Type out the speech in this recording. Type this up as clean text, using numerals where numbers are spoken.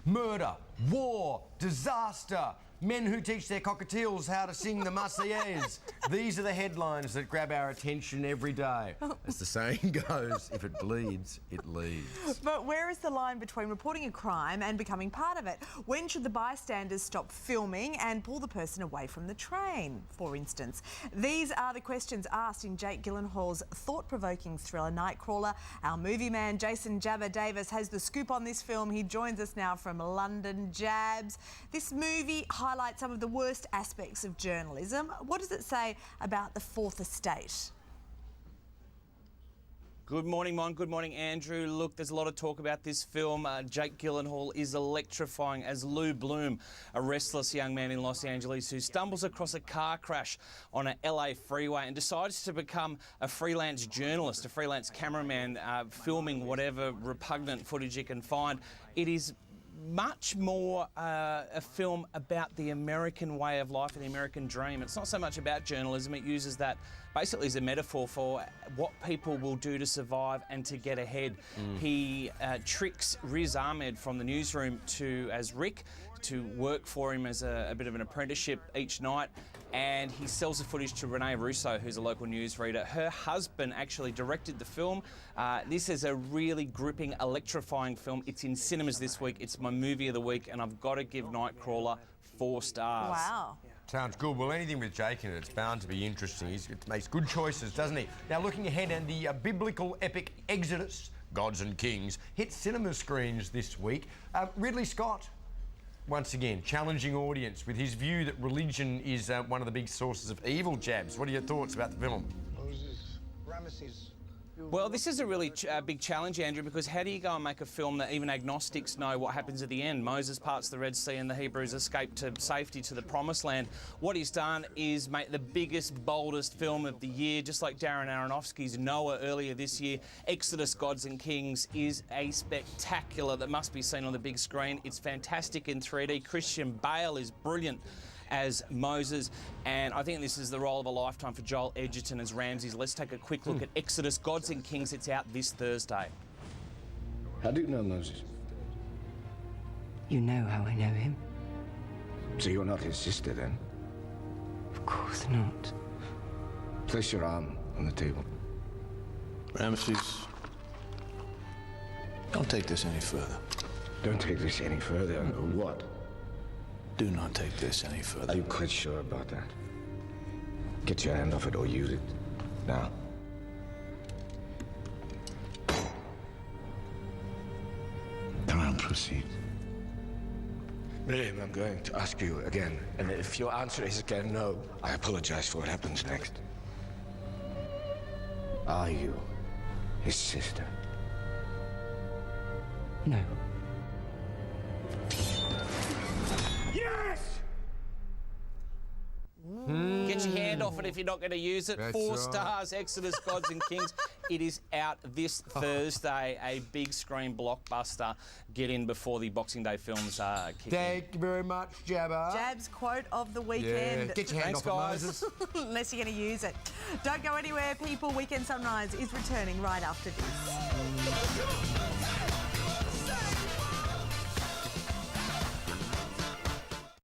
Murder, war, disaster, men who teach their cockatiels how to sing the Marseillaise. These are the headlines that grab our attention every day. As the saying goes, if it bleeds, it leads. But where is the line between reporting a crime and becoming part of it? When should the bystanders stop filming and pull the person away from the train, for instance? These are the questions asked in Jake Gyllenhaal's thought-provoking thriller Nightcrawler. Our movie man Jason Jabba Davis has the scoop on this film. He joins us now from London. Jabs, this movie highlights some of the worst aspects of journalism. What does it say about the Fourth Estate? Good morning, Mon. Good morning, Andrew. Look, there's a lot of talk about this film. Jake Gyllenhaal is electrifying as Lou Bloom, a restless young man in Los Angeles who stumbles across a car crash on a LA freeway and decides to become a freelance journalist, a freelance cameraman, filming whatever repugnant footage he can find. It is much more a film about the American way of life and the American dream. It's not so much about journalism. It uses that basically as a metaphor for what people will do to survive and to get ahead. He tricks Riz Ahmed from the newsroom as Rick to work for him as a bit of an apprenticeship each night, and he sells the footage to Renee Russo, who's a local newsreader. Her husband actually directed the film. This is a really gripping, electrifying film. It's in cinemas this week. It's my movie of the week, and I've got to give Nightcrawler 4 stars. Wow. Sounds good. Well, anything with Jake in it, it's bound to be interesting. He makes good choices, doesn't he? Now, looking ahead, and the biblical epic Exodus, Gods and Kings, hit cinema screens this week. Ridley Scott, once again, challenging audience with his view that religion is one of the big sources of evil. Jabs, what are your thoughts about the film? Moses, Ramesses. Well, this is a really big challenge, Andrew, because how do you go and make a film that even agnostics know what happens at the end? Moses parts the Red Sea and the Hebrews escape to safety to the Promised Land. What he's done is make the biggest, boldest film of the year, just like Darren Aronofsky's Noah earlier this year. Exodus, Gods and Kings is a spectacular that must be seen on the big screen. It's fantastic in 3D. Christian Bale is brilliant as Moses, and I think this is the role of a lifetime for Joel Edgerton as Ramses. Let's take a quick look at Exodus, Gods and Kings. It's out this Thursday. How do you know Moses? You know how I know him? So you're not his sister, then? Of course not. Place your arm on the table. Ramesses, don't take this any further. Don't take this any further. What? Do not take this any further. Are you quite sure about that? Get your hand off it or use it. Now. Come on, proceed. Miriam, I'm going to ask you again, and if your answer is again no, I apologize for what happens next. Are you his sister? No. Yes! Get your hand off it if you're not going to use it. That's 4 right. stars, Exodus, Gods and Kings. It is out this Thursday, a big screen blockbuster. Get in before the Boxing Day films kick in. Thank you very much, Jabba. Jab's quote of the weekend. Yeah, get your hand Thanks, off guys. it, Moses. Unless you're going to use it. Don't go anywhere, people. Weekend Sunrise is returning right after this.